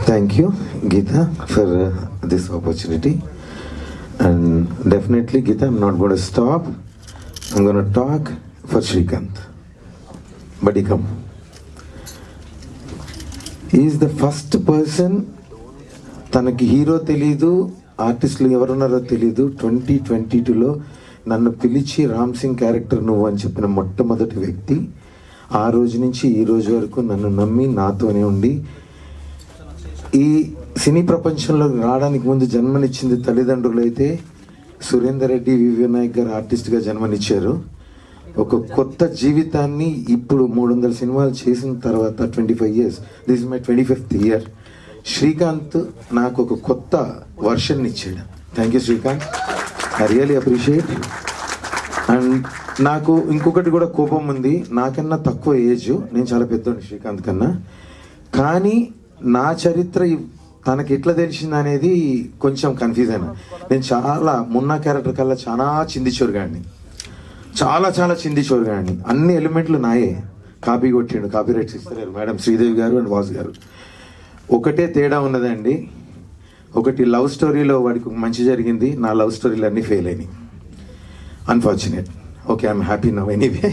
Thank you, Geeta, for this opportunity. And definitely, Geeta, I'm not going to stop. I'm going to talk for Srikanth. But he come. He is the first person, తనకి hero తెలీదు, ఆర్టిస్టులు ఎవరున్నారో తెలీదు, 2022లో నన్ను పిలిచి Ram Singh character నువ్వు అని చెప్పిన మొట్టమొదటి వ్యక్తి. ఆ రోజు నుంచి ఈ రోజు వరకు నన్ను నమ్మి నాతోనే ఉండి ఈ సినీ ప్రపంచంలో రావడానికి ముందు జన్మనిచ్చింది తల్లిదండ్రులు అయితే సురేందర్ రెడ్డి, వివి నాయక్ గారు ఆర్టిస్ట్గా జన్మనిచ్చారు. ఒక కొత్త జీవితాన్ని ఇప్పుడు 300 సినిమాలు చేసిన తర్వాత 25 years, this is my 25th year, Srikanth నాకు ఒక కొత్త వర్షన్ ఇచ్చాడు. Thank you Srikanth, I really appreciate. And నాకు ఇంకొకటి కూడా కోపం ఉంది, నాకన్నా తక్కువ ఏజ్, నేను చాలా పెద్దోడిని శ్రీకాంత్ కన్నా, కానీ నా చరిత్ర తనకి ఎట్లా తెలిసింది అనేది కొంచెం కన్ఫ్యూజ్ అయినా. నేను చాలా మున్నా క్యారెక్టర్ కల్లా చాలా చిందిచోరుగాడిని, చాలా చాలా చిందిచోరుగాడిని. అన్ని ఎలిమెంట్లు నాయే, కాపీ కొట్టిండు, కాపీ రైట్స్ ఇస్తారు మేడం శ్రీదేవి గారు అండ్ వాసు గారు. ఒకటే తేడా ఉన్నదండి, ఒకటి లవ్ స్టోరీలో వాడికి మంచి జరిగింది, నా లవ్ స్టోరీలు అన్నీ ఫెయిల్ అయినాయి. Unfortunate. Okay, I'm happy now anyway.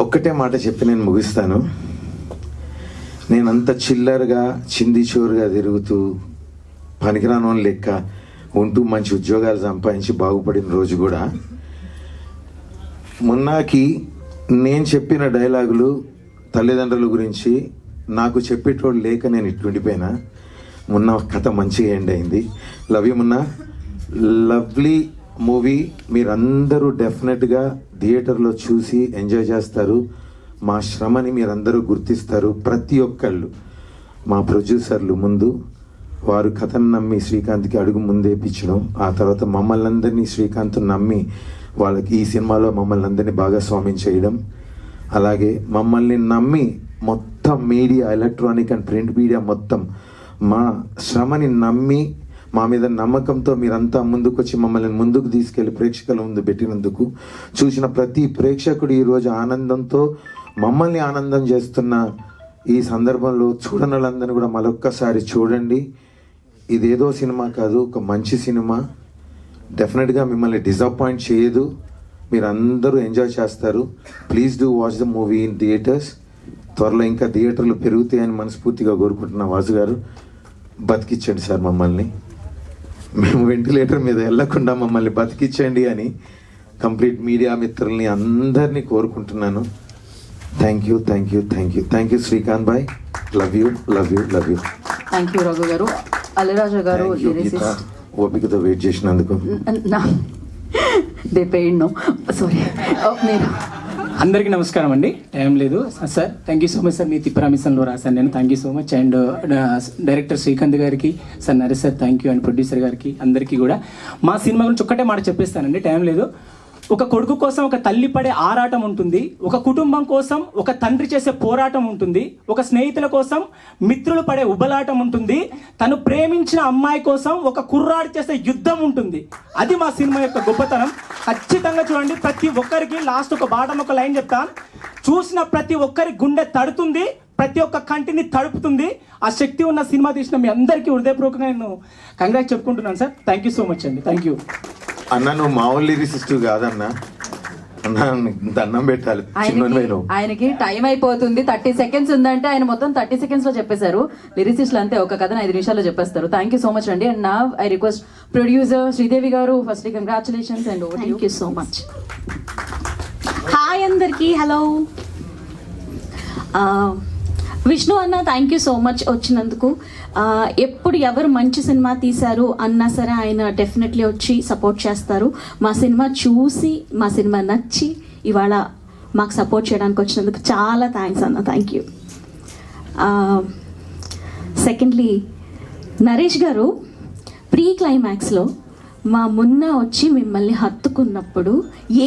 ఒక్కటే మాట చెప్పి నేను ముగిస్తాను. నేనంత చిల్లరగా చిందిచోరుగా తిరుగుతూ పనికిరాను లెక్క ఉంటూ మంచి ఉద్యోగాలు సంపాదించి బాగుపడిన రోజు కూడా మొన్నకి నేను చెప్పిన డైలాగులు తల్లిదండ్రుల గురించి నాకు చెప్పేటోళ్ళు లేక నేను ఇట్లుండిపోయినా. మొన్న కథ మంచిగా ఎండ్ అయింది. లవ్ యూ మొన్న, లవ్లీ మూవీ. మీరందరూ డెఫినెట్గా థియేటర్లో చూసి ఎంజాయ్ చేస్తారు. మా శ్రమని మీరందరూ గుర్తిస్తారు. ప్రతి ఒక్కళ్ళు, మా ప్రొడ్యూసర్లు ముందు వారు కథను నమ్మి శ్రీకాంత్కి అడుగు ముందేపించడం, ఆ తర్వాత మమ్మల్ని అందరినీ శ్రీకాంత్ నమ్మి వాళ్ళకి ఈ సినిమాలో మమ్మల్ని అందరినీ భాగస్వామ్యం చేయడం, అలాగే మమ్మల్ని నమ్మి మొత్తం media, electronic and print media మొత్తం మా శ్రమని నమ్మి మా మీద నమ్మకంతో మీరంతా ముందుకు వచ్చి మమ్మల్ని ముందుకు తీసుకెళ్లి ప్రేక్షకుల ముందు పెట్టినందుకు చూసిన ప్రతి ప్రేక్షకుడు ఈరోజు ఆనందంతో మమ్మల్ని ఆనందం చేస్తున్న ఈ సందర్భంలో చూడని వాళ్ళందరినీ కూడా మరొక్కసారి చూడండి. ఇదేదో సినిమా కాదు, ఒక మంచి సినిమా. డెఫినెట్గా మిమ్మల్ని డిసప్పాయింట్ చేయదు, మీరు అందరూ ఎంజాయ్ చేస్తారు. Please do watch the movie in theatres. త్వరలో ఇంకా థియేటర్లు పెరుగుతాయని మనస్ఫూర్తిగా కోరుకుంటున్నా. వాసు గారు బతికించండి సార్ మమ్మల్ని, మేము వెంటిలేటర్ మీద వెళ్ళకుండా మమ్మల్ని బతికించండి అని కంప్లీట్ మీడియా మిత్రుల్ని అందరినీ కోరుకుంటున్నాను. Thank you, thank you, thank you, thank you Srikanth బాయ్. Love you, love you, love you. Thank you Raghu గారు. అలరాజా గారు ఓపికతో వెయిట్ చేసినందుకు. సారీ. అందరికీ నమస్కారం అండి. టైం లేదు sir. Thank you so much sir. మీ తిప్పరామిసంలో రాశాను నేను. Thank you so much. And director Srikanth గారికి, sir Naresh sir thank you, and producer గారికి అందరికీ కూడా. మా సినిమా గురించి ఒక్కటే మాట చెప్పేస్తానండి, టైం లేదు. ఒక కొడుకు కోసం ఒక తల్లి పడే ఆరాటం ఉంటుంది, ఒక కుటుంబం కోసం ఒక తండ్రి చేసే పోరాటం ఉంటుంది, ఒక స్నేహితుల కోసం మిత్రులు పడే ఉబలాటం ఉంటుంది, తను ప్రేమించిన అమ్మాయి కోసం ఒక కుర్రాడు చేసే యుద్ధం ఉంటుంది. అది మా సినిమా యొక్క గొప్పతనం. ఖచ్చితంగా చూడండి. ప్రతి ఒక్కరికి లాస్ట్ ఒక బాటం ఒక లైన్ చెప్తాను, చూసిన ప్రతి ఒక్కరి గుండె తడుతుంది, ప్రతి ఒక్క కంటిని తడుపుతుంది. ఆ శక్తి ఉన్న సినిమా తీసిన మీ అందరికీ హృదయపూర్వకంగా నేను కంగ్రాట్స్ చెప్పుకుంటున్నాను sir. Thank you so much అండి. థ్యాంక్ యూ అన్న. నువ్వు మామూలు లిరిసిస్ట్ కాదన్నా, దండం పెట్టాలి. ఆయనకి టైం అయిపోతుంది, 30 seconds ఉందంటే ఆయన మొత్తం 30 seconds లో చెప్పేశారు. లిరిసిస్టులు అంతే, ఒక కథను 5 నిమిషాల్లో చెప్పేస్తారు. థ్యాంక్ యూ సో మచ్ అండి. అండ్ నా ఐ రిక్వెస్ట్ ప్రొడ్యూసర్ శ్రీదేవి గారు, first congratulations and thank you so much. Hi అందరికి, హలో. విష్ణు అన్న థ్యాంక్ యూ సో మచ్ వచ్చినందుకు. ఎప్పుడు ఎవరు మంచి సినిమా తీశారు అన్నా సరే ఆయన డెఫినెట్లీ వచ్చి సపోర్ట్ చేస్తారు. మా సినిమా చూసి, మా సినిమా నచ్చి ఇవాళ మాకు సపోర్ట్ చేయడానికి వచ్చినందుకు చాలా థ్యాంక్స్ అన్న. Thank you. సెకండ్లీ, నరేష్ గారు ప్రీ క్లైమాక్స్లో మా మున్న వచ్చి మిమ్మల్ని హత్తుకున్నప్పుడు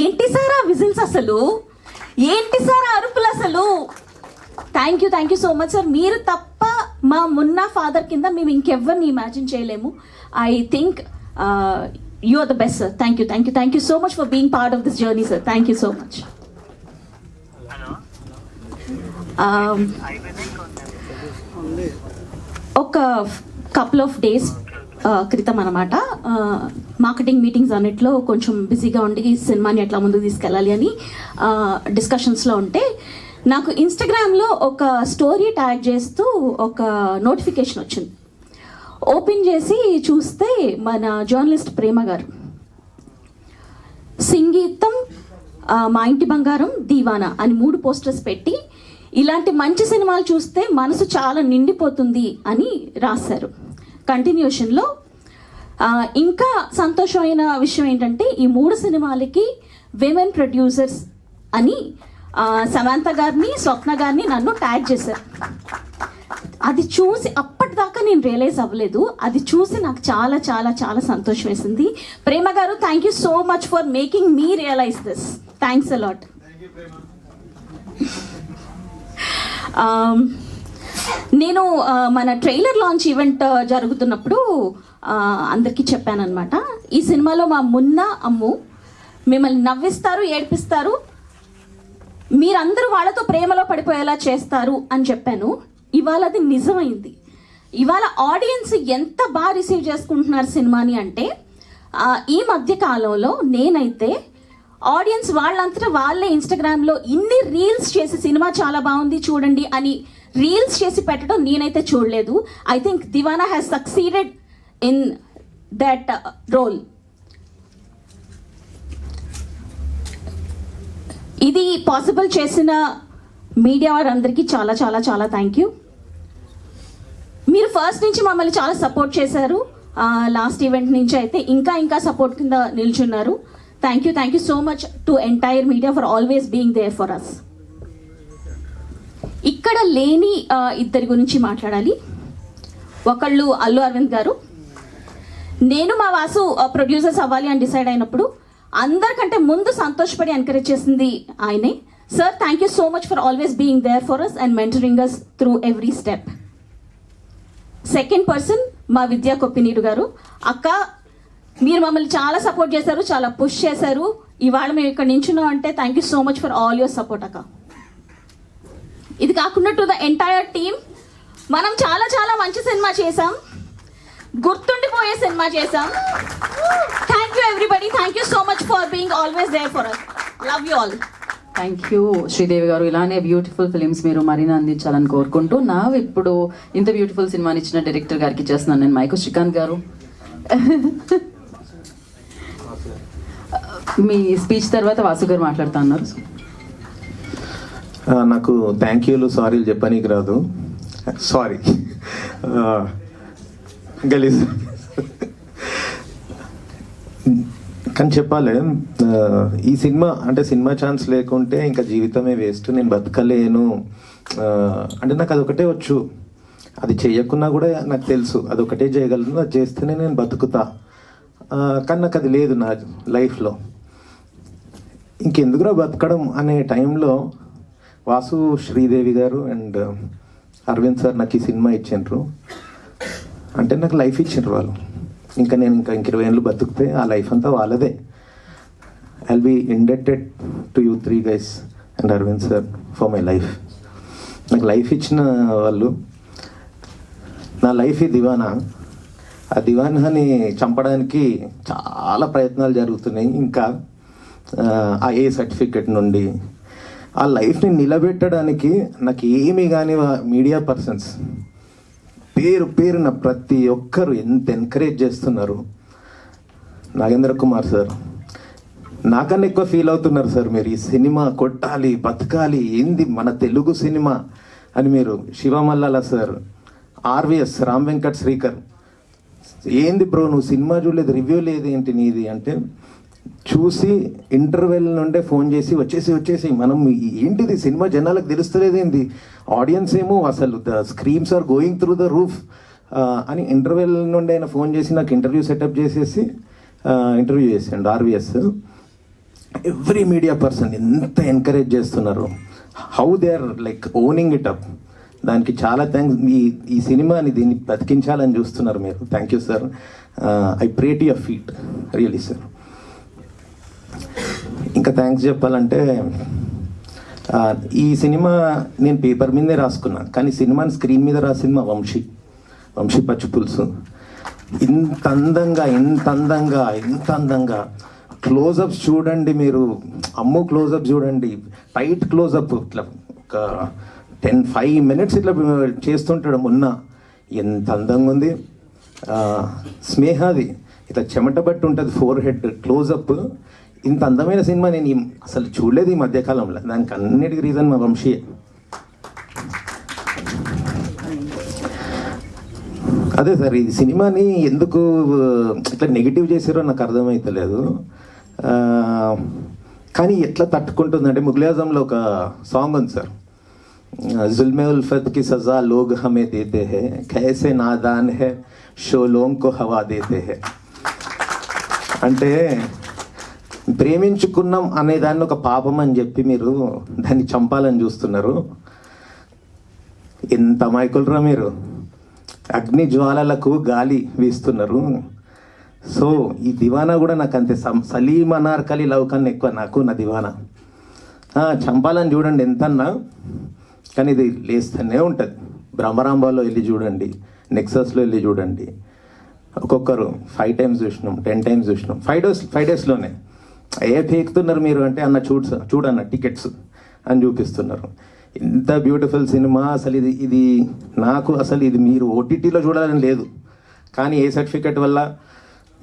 ఏంటి సార్ ఆ విజిల్స్, అసలు ఏంటి సార్ ఆ అరుపులు అసలు. Thank you so much sir. మీరు తప్ప మా మున్నా ఫాదర్ కింద మేము ఇంకెవ్వరిని ఇమాజిన్ చేయలేము. I think you are the best sir. Thank you so much for being part of this journey sir. Thank you so much. ఒక కపుల్ ఆఫ్ డేస్ క్రితం అనమాట, మార్కెటింగ్ మీటింగ్స్ అన్నిట్లో కొంచెం బిజీగా ఉండి సినిమాని ఎట్లా ముందుకు తీసుకెళ్ళాలి అని డిస్కషన్స్లో ఉంటే నాకు ఇన్స్టాగ్రామ్లో ఒక స్టోరీ ట్యాగ్ చేస్తూ ఒక నోటిఫికేషన్ వచ్చింది. ఓపెన్ చేసి చూస్తే మన జర్నలిస్ట్ ప్రేమ గారు సంగీతం, మా ఇంటి బంగారం, దీవానా అని 3 పోస్టర్స్ పెట్టి ఇలాంటి మంచి సినిమాలు చూస్తే మనసు చాలా నిండిపోతుంది అని రాశారు. కంటిన్యూషన్లో ఇంకా సంతోషమైన విషయం ఏంటంటే ఈ 3 సినిమాలకి విమెన్ ప్రొడ్యూసర్స్ అని సమంత గారిని, స్వప్న గారిని నన్ను ట్యాగ్ చేశారు. అది చూసి అప్పటిదాకా నేను రియలైజ్ అవ్వలేదు. అది చూసి నాకు చాలా చాలా చాలా సంతోషం వేసింది. ప్రేమ గారు, thank you so much for making me realize this. Thanks a lot. నేను మన ట్రైలర్ లాంచ్ ఈవెంట్ జరుగుతున్నప్పుడు అందరికీ చెప్పానన్నమాట, ఈ సినిమాలో మా మున్నా అమ్ము మిమ్మల్ని నవ్విస్తారు, ఏడ్పిస్తారు, మీరందరూ వాళ్ళతో ప్రేమలో పడిపోయేలా చేస్తారు అని చెప్పాను. ఇవాళ అది నిజమైంది. ఇవాళ ఆడియన్స్ ఎంత బాగా రిసీవ్ చేసుకుంటున్నారు సినిమాని అంటే, ఈ మధ్య కాలంలో నేనైతే ఆడియన్స్ వాళ్ళంతటా వాళ్ళే ఇన్స్టాగ్రామ్లో ఇన్ని రీల్స్ చేసి సినిమా చాలా బాగుంది చూడండి అని రీల్స్ చేసి పెట్టడం నేనైతే చూడలేదు. I think Diwana has succeeded in that role. ఇది పాసిబుల్ చేసిన మీడియా వారందరికీ చాలా చాలా చాలా థ్యాంక్ యూ. మీరు ఫస్ట్ నుంచి మమ్మల్ని చాలా సపోర్ట్ చేశారు. లాస్ట్ ఈవెంట్ నుంచి అయితే ఇంకా ఇంకా సపోర్ట్ కింద నిల్చున్నారు. Thank you so much to entire media for always being there for us. ఇక్కడ లేని ఇద్దరి గురించి మాట్లాడాలి. ఒకళ్ళు అల్లు అరవింద్ గారు. నేను మా వాసు ప్రొడ్యూసర్స్ అవ్వాలి అని డిసైడ్ అయినప్పుడు అందరికంటే ముందు సంతోషపడి ఎంకరేజ్ చేసింది ఆయనే. Sir, thank you so much for always being there for us and mentoring us through every step. Second person మా విద్యా కొప్పినీడు గారు. అక్క, మీరు మమ్మల్ని చాలా సపోర్ట్ చేశారు, చాలా పుష్ చేశారు. ఇవాళ మేము ఇక్కడ నించున్నాం అంటే thank you so much for all your support అక్క. ఇది కాకుండా టు ద ఎంటైర్ టీమ్, మనం చాలా చాలా మంచి సినిమా చేసాం, గుర్తుండిపోయే సినిమా చేసాం. Thank you everybody. Thank you so much for being always there for us. Love you all. Thank you Sridevi గారు. ఇలానే బ్యూటిఫుల్ ఫిలిమ్స్ మీరు మరిన్ని అందించాలని కోరుకుంటూ, నా ఇప్పుడు ఇంత బ్యూటిఫుల్ సినిమాని ఇచ్చిన డైరెక్టర్ గారికి చేస్తున్నాను నేను మైకు. శ్రీకాంత్ గారు, మీ స్పీచ్ తర్వాత వాసు గారు మాట్లాడుతా అన్నారు. నాకు థ్యాంక్ యూలు సారీలు చెప్పనీకి రాదు. సారీ గలీజ్, కానీ చెప్పాలి. ఈ సినిమా అంటే సినిమా ఛాన్స్ లేకుంటే ఇంకా జీవితమే వేస్ట్, నేను బతకలేను అంటే నాకు అదొకటే వచ్చు. అది చేయకున్నా కూడా నాకు తెలుసు అదొకటే చేయగలను, అది చేస్తేనే నేను బతుకుతా. కానీ నాకు అది లేదు నా లైఫ్లో. ఇంకెందుకురా బతకడం అనే టైంలో వాసు, శ్రీదేవి గారు అండ్ అరవింద్ సార్ నాకు ఈ సినిమా ఇచ్చిండ్రు. అంటే నాకు లైఫ్ ఇచ్చిండ్రు వాళ్ళు. ఇంకా నేను ఇంకా 20 ఏళ్ళు బతుకుతే ఆ లైఫ్ అంతా వాళ్ళదే. I will be indebted to you 3 guys and Aravind sir for my life. నాకు లైఫ్ ఇచ్చిన వాళ్ళు. నా లైఫ్ ఈ దివానా. ఆ దివానాని చంపడానికి చాలా ప్రయత్నాలు జరుగుతున్నాయి. ఇంకా ఆ ఏ సర్టిఫికెట్ నుండి ఆ లైఫ్ని నిలబెట్టడానికి నాకు ఏమీ కానీ మీడియా పర్సన్స్ పేరున ప్రతి ఒక్కరు ఎంత ఎంకరేజ్ చేస్తున్నారు. నాగేంద్ర కుమార్ సార్ నాకన్నా ఎక్కువ ఫీల్ అవుతున్నారు సార్. మీరు ఈ సినిమా కొట్టాలి, బతకాలి, ఏంది మన తెలుగు సినిమా అని మీరు. శివమల్లాల సార్, ఆర్విఎస్, రామ్ వెంకట్ శ్రీకర్, ఏంది బ్రో నువ్వు సినిమా చూడలేదు, రివ్యూ లేదు ఏంటి నీది అంటే, చూసి ఇంటర్వెల్ నుండే ఫోన్ చేసి వచ్చేసి మనం ఏంటిది సినిమా జనాలకు తెలుస్తలేదు ఏంది, ఆడియన్స్ ఏమో అసలు the screams are going through the roof అని ఇంటర్వెల్ నుండి ఆయన ఫోన్ చేసి నాకు ఇంటర్వ్యూ సెటప్ చేసేసి ఇంటర్వ్యూ చేసాడు. ఆర్విఎస్ ఎవ్రీ మీడియా పర్సన్ ఎంత ఎంకరేజ్ చేస్తున్నారు, how they are like owning it up. దానికి చాలా థ్యాంక్స్. ఈ సినిమాని దీన్ని బతికించాలని చూస్తున్నారు మీరు. Thank you sir. I pray to your feet really sir. ఇంకా థ్యాంక్స్ చెప్పాలంటే ఈ సినిమా నేను పేపర్ మీదే రాసుకున్నా, కానీ సినిమాని స్క్రీన్ మీద రాసింది మా వంశీ పచ్చిపులుసు. ఇంత అందంగా క్లోజప్స్ చూడండి మీరు, అమ్మో క్లోజప్ చూడండి, టైట్ క్లోజప్ ఇట్లా ఒక 5 minutes ఇట్లా చేస్తుంటాడు మొన్న. ఎంత అందంగా ఉంది. స్నేహాది ఇట్లా చెమట బట్టి ఉంటుంది ఫోర్ హెడ్ క్లోజప్. ఇంత అందమైన సినిమా నేను అసలు చూడలేదు ఈ మధ్యకాలంలో. దానికి అన్నిటికీ రీజన్ మా వంశీ. అదే సార్, ఈ సినిమాని ఎందుకు ఇట్లా నెగిటివ్ చేసారో నాకు అర్థమవుతలేదు. కానీ ఎట్లా తట్టుకుంటుందంటే, ముగ్లే ఆజంలో ఒక సాంగ్ ఉంది సార్, जुल्मे उल्फत की सजा लोग हमें देते हैं, कैसे नादान है शोलों को हवा देते हैं. అంటే ప్రేమించుకున్నాం అనే దాన్ని ఒక పాపం అని చెప్పి మీరు దాన్ని చంపాలని చూస్తున్నారు. ఎంత అమాయకులరా మీరు. అగ్ని జ్వాలలకు గాలి వీస్తున్నారు. సో ఈ దివానా కూడా నాకు అంతే. సలీం అనార్కలి లవ్ కన్నా ఎక్కువ నాకు నా దివానా. చంపాలని చూడండి ఎంతన్నా, కానీ ఇది లేస్తూనే ఉంటుంది. బ్రహ్మరాంబాలో వెళ్ళి చూడండి, నెక్సస్లో వెళ్ళి చూడండి. ఒక్కొక్కరు 5 times చూసినాం, 10 times చూసినాం. 5 daysలోనే ఏ పీకుతున్నారు మీరు అంటే, అన్న చూడన్న టికెట్స్ అని చూపిస్తున్నారు. ఇంత బ్యూటిఫుల్ సినిమా. అసలు ఇది నాకు అసలు ఇది మీరు ఓటీటీలో చూడాలని లేదు, కానీ ఏ సర్టిఫికెట్ వల్ల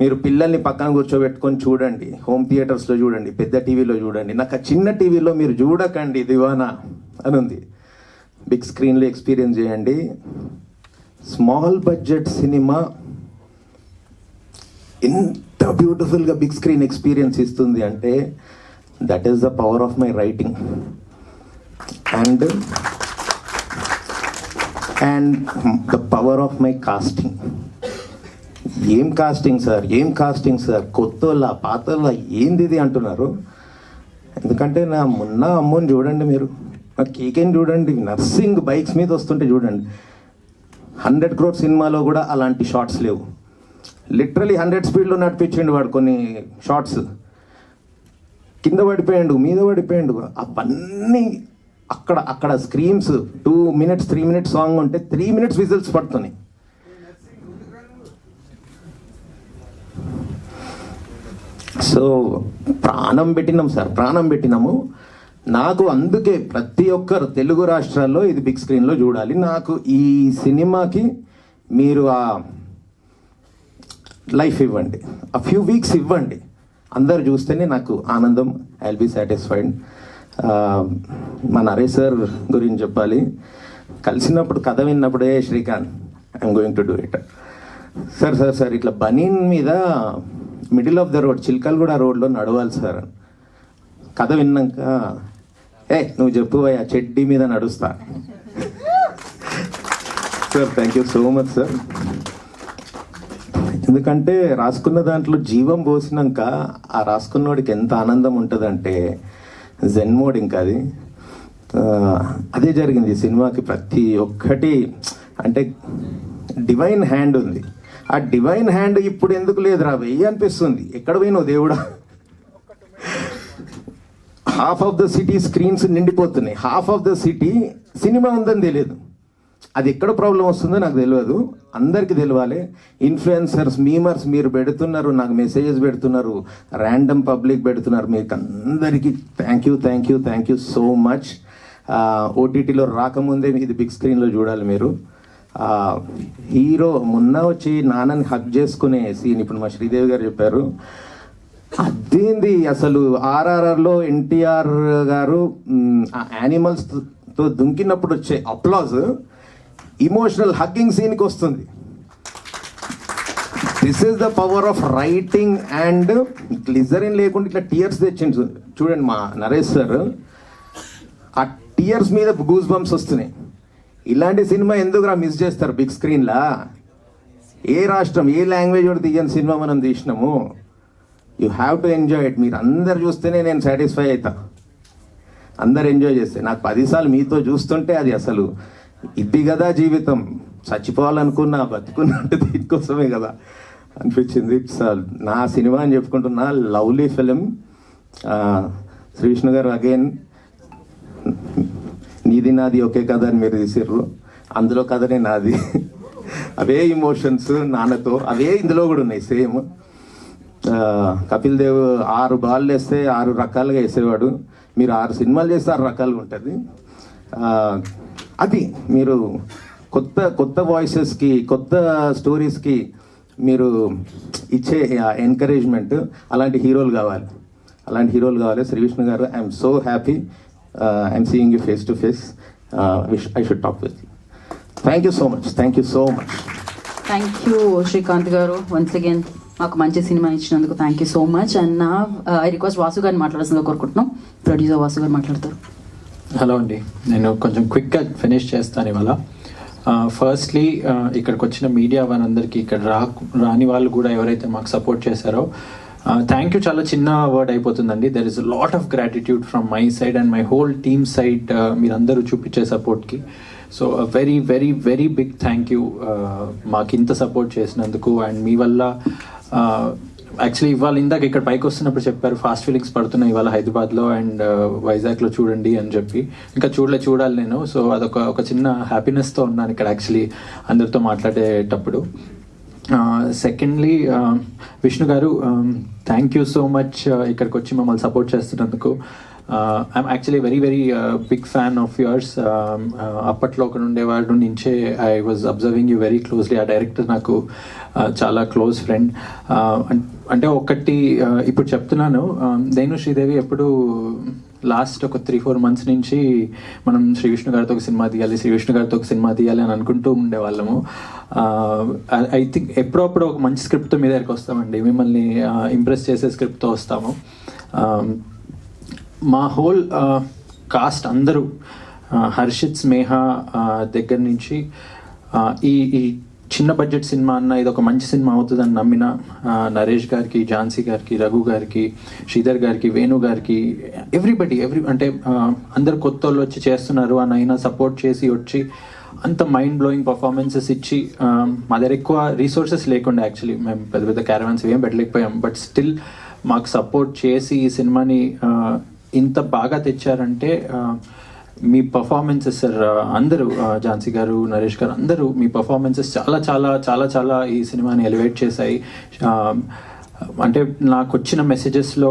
మీరు పిల్లల్ని పక్కన కూర్చోబెట్టుకొని చూడండి, హోమ్ థియేటర్స్లో చూడండి, పెద్ద టీవీలో చూడండి. నాకు ఆ చిన్న టీవీలో మీరు చూడకండి దివానా అని ఉంది. బిగ్ స్క్రీన్లో ఎక్స్పీరియన్స్ చేయండి. స్మాల్ బడ్జెట్ సినిమా ఎంత బ్యూటిఫుల్గా బిగ్ స్క్రీన్ ఎక్స్పీరియన్స్ ఇస్తుంది అంటే, that is the power of my writing and the power of my casting. ఏం కాస్టింగ్ సార్, కొత్తోళ్ళ పాతోళ్ళ ఏంది ఇది అంటున్నారు. ఎందుకంటే నా మొన్న అమ్మని చూడండి మీరు, నా కేకేని చూడండి, నర్సింగ్ బైక్స్ మీద వస్తుంటే చూడండి. 100 crore సినిమాలో కూడా అలాంటి షార్ట్స్ లేవు. లిటరలీ 100 స్పీడ్లో నడిపించండి వాడు కొన్ని షార్ట్స్. కింద పడిపోయాడు, మీద పడిపోయాడు. అవన్నీ అక్కడ స్క్రీమ్స్ 2 minutes 3 minutes సాంగ్ ఉంటే 3 minutes విజిల్స్ పడుతున్నాయి. సో ప్రాణం పెట్టినాము. నాకు అందుకే ప్రతి ఒక్కరు తెలుగు రాష్ట్రాల్లో ఇది బిగ్ స్క్రీన్లో చూడాలి. నాకు ఈ సినిమాకి మీరు ఆ లైఫ్ ఇవ్వండి, ఆ ఫ్యూ వీక్స్ ఇవ్వండి. అందరు చూస్తేనే నాకు ఆనందం. I will be satisfied. మా నరేష్ సార్ గురించి చెప్పాలి. కలిసినప్పుడు కథ విన్నప్పుడే Srikanth I'm going to do it sir ఇట్లా బనీన్ మీద middle of the road Chilkalguda రోడ్లో నడవాలి సార్. కథ విన్నాక నువ్వు చెప్పు ఆ చెడ్డీ మీద నడుస్తా. Sir thank you so much sir. ఎందుకంటే రాసుకున్న దాంట్లో జీవం పోసినాక ఆ రాసుకున్నవాడికి ఎంత ఆనందం ఉంటుందంటే జెన్ మోడ్. ఇంకా అదే జరిగింది ఈ సినిమాకి. ప్రతి ఒక్కటి అంటే డివైన్ హ్యాండ్ ఉంది. ఆ డివైన్ హ్యాండ్ ఇప్పుడు ఎందుకు లేదురా వెయ్యి అనిపిస్తుంది. ఎక్కడ పోయినావు దేవుడా. Half of the city screens నిండిపోతున్నాయి, half of the city cinema ఉందని తెలియదు. అది ఎక్కడ ప్రాబ్లం వస్తుందో నాకు తెలియదు, అందరికీ తెలియాలి. ఇన్ఫ్లుయెన్సర్స్, మీమర్స్ మీరు పెడుతున్నారు, నాకు మెసేజెస్ పెడుతున్నారు, ర్యాండమ్ పబ్లిక్ పెడుతున్నారు. మీకు అందరికీ థ్యాంక్ యూ సో మచ్. ఓటీటీలో రాకముందే ఇది బిగ్ స్క్రీన్లో చూడాలి మీరు. హీరో మొన్న వచ్చి నాన్నని హక్ చేసుకునే సీన్ ఇప్పుడు మా శ్రీదేవి గారు చెప్పారు. అదేంది అసలు RRRలో ఎన్టీఆర్ గారు ఆ యానిమల్స్తో దుంకినప్పుడు వచ్చే అప్లాజ్ ఇమోషనల్ హగ్గింగ్ సీన్కి వస్తుంది. This is the power of writing. And glycerin లేకుండా ఇట్లా టీయర్స్ తెచ్చింది చూడండి మా నరేష్ సార్. ఆ టీయర్స్ మీద గూస్ బంప్స్ వస్తున్నాయి. ఇలాంటి సినిమా ఎందుకురా మిస్ చేస్తారు బిగ్ స్క్రీన్లా. ఏ రాష్ట్రం ఏ లాంగ్వేజ్ కూడా తీయని సినిమా మనం తీసినాము. You have to enjoy it. మీరు అందరు చూస్తేనే నేను సాటిస్ఫై అవుతా, అందరు ఎంజాయ్ చేస్తే. నాకు 10 సార్లు మీతో చూస్తుంటే అది అసలు ఇది కదా జీవితం. చచ్చిపోవాలనుకున్నా బతుకున్నట్టు దీనికోసమే కదా అనిపించింది. నా సినిమా అని చెప్పుకుంటున్నా. Lovely film. శ్రీ విష్ణు గారు అగైన్ నీది నాది ఒకే కథ అని మీరు తీసిర్రు, అందులో కథనే నాది. అవే ఇమోషన్స్ నాన్నతో అవే ఇందులో కూడా ఉన్నాయి సేమ్. కపిల్ దేవ్ 6 బాల్ వేస్తే 6 రకాలుగా వేసేవాడు, మీరు 6 సినిమాలు చేస్తే 6 రకాలుగా ఉంటుంది. అది మీరు కొత్త కొత్త వాయిసెస్కి, కొత్త స్టోరీస్కి మీరు ఇచ్చే ఎంకరేజ్మెంట్, అలాంటి హీరోలు కావాలి, అలాంటి హీరోలు కావాలి. శ్రీ విష్ణు గారు, I'm so happy, I'm seeing you face to face. I should talk with you. Thank you so much, thank you so much. Thank you Srikanth గారు, వన్స్ అగైన్ మాకు మంచి సినిమా ఇచ్చినందుకు thank you so much. And నా I request Vasu గారిని మాట్లాడాల్సిందిగా కోరుకుంటున్నాం. Producer Vasu గారు మాట్లాడతారు. హలో అండి, నేను కొంచెం క్విక్గా ఫినిష్ చేస్తాను ఇవాళ. ఫస్ట్లీ ఇక్కడికి వచ్చిన మీడియా వాళ్ళందరికీ, ఇక్కడ రాని వాళ్ళు కూడా ఎవరైతే మాకు సపోర్ట్ చేశారో థ్యాంక్ యూ. చాలా చిన్న వర్డ్ అయిపోతుందండి. There is a lot of gratitude from my side and my whole team side, మీరందరూ చూపించే సపోర్ట్కి. So very very very big thank you మాకు ఇంత సపోర్ట్ చేసినందుకు. అండ్ మీ వల్ల యాక్చువల్లీ ఇవాళ ఇందాక ఇక్కడ పైకి వస్తున్నప్పుడు చెప్పారు ఫాస్ట్ ఫీలింగ్స్ పడుతున్నాయి ఇవాళ హైదరాబాద్లో అండ్ వైజాగ్లో చూడండి అని చెప్పి. ఇంకా చూడాలి నేను. సో అదొక చిన్న హ్యాపీనెస్తో ఉన్నాను ఇక్కడ యాక్చువల్లీ అందరితో మాట్లాడేటప్పుడు. సెకండ్లీ విష్ణు గారు, థ్యాంక్ యూ సో మచ్ ఇక్కడికి వచ్చి మమ్మల్ని సపోర్ట్ చేస్తున్నందుకు. I'm actually very very big fan of yours. అప్పట్లో ఒక ఉండేవాడు నుంచే I was observing you very closely. ఆ డైరెక్టర్ నాకు చాలా క్లోజ్ ఫ్రెండ్. అంటే ఒకటి ఇప్పుడు చెప్తున్నాను, నేను శ్రీదేవి ఎప్పుడు లాస్ట్ ఒక 3-4 months నుంచి మనం శ్రీ విష్ణు గారితో ఒక సినిమా తీయాలి అని అనుకుంటూ ఉండేవాళ్ళము. ఐ థింక్ ఎప్పుడప్పుడు ఒక మంచి స్క్రిప్ట్తో మీ దగ్గరికి వస్తామండి, మిమ్మల్ని ఇంప్రెస్ చేసే స్క్రిప్ట్తో వస్తాము. మా హోల్ కాస్ట్ అందరూ, హర్షిత్ స్నేహ దగ్గర నుంచి ఈ చిన్న బడ్జెట్ సినిమా అన్న ఇది ఒక మంచి సినిమా అవుతుందని నమ్మిన నరేష్ గారికి, ఝాన్సీ గారికి, రఘు గారికి, శ్రీధర్ గారికి, వేణు గారికి, ఎవ్రీబడి అంటే అందరు కొత్త వాళ్ళు వచ్చి చేస్తున్నారు అని అయినా సపోర్ట్ చేసి వచ్చి అంత మైండ్ బ్లోయింగ్ పర్ఫార్మెన్సెస్ ఇచ్చి, మా దగ్గర ఎక్కువ రీసోర్సెస్ లేకుండా యాక్చువల్లీ మేము పెద్ద పెద్ద క్యారవాన్స్ ఏం పెట్టలేకపోయాం, బట్ స్టిల్ మాకు సపోర్ట్ చేసి ఈ సినిమాని ఇంత బాగా తెచ్చారంటే మీ పర్ఫార్మెన్సెస్ సార్. అందరూ ఝాన్సీ గారు, నరేష్ గారు అందరూ మీ పర్ఫార్మెన్సెస్ చాలా చాలా చాలా చాలా ఈ సినిమాని ఎలివేట్ చేశాయి. అంటే నాకు వచ్చిన మెసేజెస్లో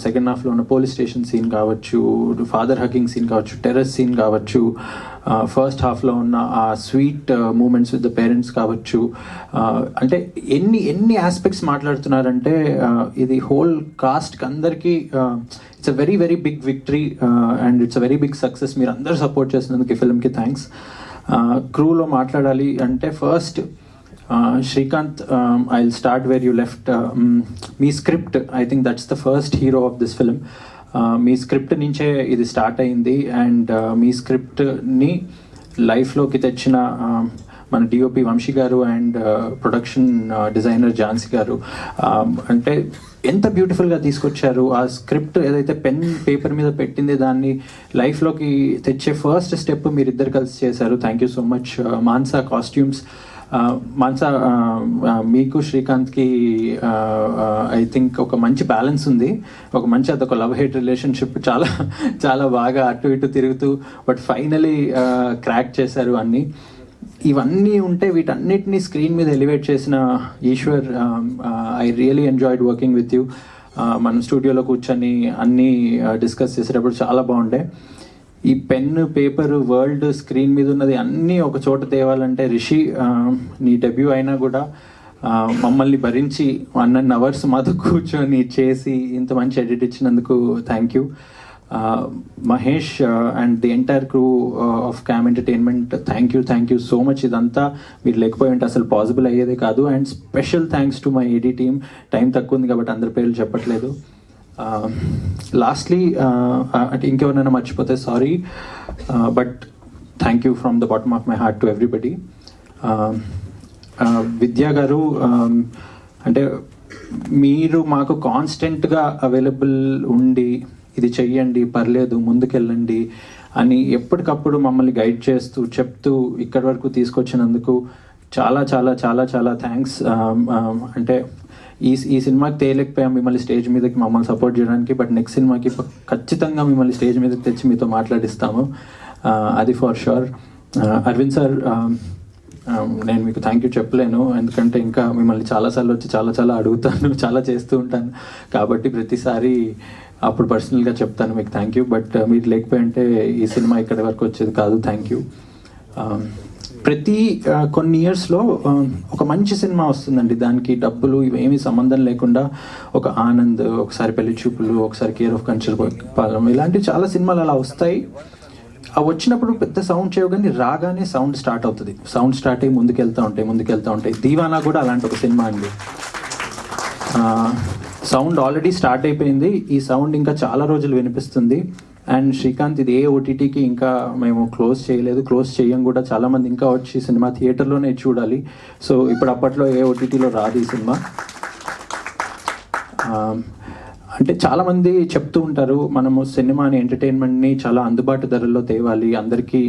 సెకండ్ హాఫ్లో ఉన్న పోలీస్ స్టేషన్ సీన్ కావచ్చు, ఫాదర్ హగ్గింగ్ సీన్ కావచ్చు, టెర్రస్ సీన్ కావచ్చు, ఫస్ట్ హాఫ్లో ఉన్న ఆ sweet moments with the parents కావచ్చు, అంటే ఎన్ని ఆస్పెక్ట్స్ మాట్లాడుతున్నారంటే ఇది హోల్ కాస్ట్కి అందరికీ it's a very very big victory and it's a very big success. మీరు అందరూ సపోర్ట్ చేసినందుకు ఈ ఫిల్మ్కి థ్యాంక్స్. క్రూలో మాట్లాడాలి అంటే first Shrikant, I'll start where you left. Me script, I think that's the first hero of this film. Me script నుంచే ఇది start అయింది and మీ స్క్రిప్ట్ని లైఫ్లోకి తెచ్చిన మన డిఓపి వంశీ గారు అండ్ ప్రొడక్షన్ డిజైనర్ ఝాన్సీ గారు అంటే ఎంత బ్యూటిఫుల్గా తీసుకొచ్చారు. ఆ స్క్రిప్ట్ ఏదైతే పెన్ పేపర్ మీద పెట్టింది దాన్ని లైఫ్లోకి తెచ్చే ఫస్ట్ స్టెప్ మీరిద్దరు కలిసి చేశారు. Thank you so much. Mansa costumes, Mansa మీకు శ్రీకాంత్కి ఐ థింక్ ఒక మంచి బ్యాలెన్స్ ఉంది, ఒక మంచి అదొక లవ్ హేట్ రిలేషన్షిప్ చాలా చాలా బాగా అటు ఇటు తిరుగుతూ బట్ ఫైనలీ క్రాక్ చేశారు అన్నీ. ఇవన్నీ ఉంటే వీటన్నిటిని స్క్రీన్ మీద ఎలివేట్ చేసిన Eshwar, I really enjoyed working with you. మనం స్టూడియోలో కూర్చొని అన్నీ డిస్కస్ చేసేటప్పుడు చాలా బాగుంటాయి. ఈ పెన్ పేపర్ వరల్డ్ స్క్రీన్ మీద ఉన్నది అన్నీ ఒక చోట తేవాలంటే రిషి, నీ డెబ్యూ అయినా కూడా మమ్మల్ని భరించి 1.5 hours మాతో కూర్చొని చేసి ఇంత మంచి ఎడిట్ ఇచ్చినందుకు thank you. Mahesh and the entire crew of cam entertainment, thank you so much. ఇదంతా మీరు లేకపోయి ఉంటే అసలు పాసిబుల్ అయ్యేదే కాదు. And special thanks to my AD team. Time తక్కువ ఉంది కాబట్టి అందరి పేర్లు చెప్పట్లేదు. లాస్ట్లీ అంటే ఇంకెవరైనా మర్చిపోతే sorry, but thank you from the bottom of my heart to everybody. విద్యా గారు, అంటే మీరు మాకు కాన్స్టెంట్గా అవైలబుల్ ఉండి ఇది చెయ్యండి, పర్లేదు, ముందుకెళ్ళండి అని ఎప్పటికప్పుడు మమ్మల్ని గైడ్ చేస్తూ చెప్తూ ఇక్కడి వరకు తీసుకొచ్చినందుకు చాలా చాలా చాలా చాలా థ్యాంక్స్. అంటే ఈ సినిమాకి తేలేకపోయాం మిమ్మల్ని స్టేజ్ మీదకి మమ్మల్ని సపోర్ట్ చేయడానికి, బట్ నెక్స్ట్ సినిమాకి ఖచ్చితంగా మిమ్మల్ని స్టేజ్ మీదకి తెచ్చి మీతో మాట్లాడిస్తాము, అది ఫర్ షూర్. అరవింద్ సార్, నేను మీకు థ్యాంక్ యూ చెప్పలేను, ఎందుకంటే ఇంకా మిమ్మల్ని చాలాసార్లు వచ్చి చాలా అడుగుతాను, చాలా చేస్తూ ఉంటాను, కాబట్టి ప్రతిసారి అప్పుడు పర్సనల్గా చెప్తాను మీకు థ్యాంక్ యూ. బట్ మీరు లేకపోయింటే ఈ సినిమా ఇక్కడి వరకు వచ్చేది కాదు. Thank you. ప్రతి కొన్ని ఇయర్స్లో ఒక మంచి సినిమా వస్తుందండి, దానికి డబ్బులు ఇవేమీ సంబంధం లేకుండా. ఒక ఆనంద్, ఒకసారి పెళ్లి చూపులు, ఒకసారి కేర్ ఆఫ్ కంచర్ పాలెం, ఇలాంటి చాలా సినిమాలు అలా వస్తాయి. అవి వచ్చినప్పుడు పెద్ద సౌండ్ చేయగానే రాగానే సౌండ్ స్టార్ట్ అవుతుంది, సౌండ్ స్టార్ట్ అయ్యి ముందుకెళ్తూ ఉంటాయి. దీవానా కూడా అలాంటి ఒక సినిమా అండి. సౌండ్ ఆల్రెడీ స్టార్ట్ అయిపోయింది, ఈ సౌండ్ ఇంకా చాలా రోజులు వినిపిస్తుంది. అండ్ శ్రీకాంత్, ఇది ఏ ఓటీటీకి ఇంకా మేము క్లోజ్ చేయలేదు, క్లోజ్ చేయం కూడా. చాలామంది ఇంకా వచ్చి సినిమా థియేటర్లోనే చూడాలి. సో ఇప్పుడు అప్పట్లో ఏ ఓటీటీలో రాదు ఈ సినిమా. అంటే చాలామంది చెప్తూ ఉంటారు, మనము సినిమాని, ఎంటర్టైన్మెంట్ని చాలా అందుబాటు ధరల్లో తేవాలి, అందరికీ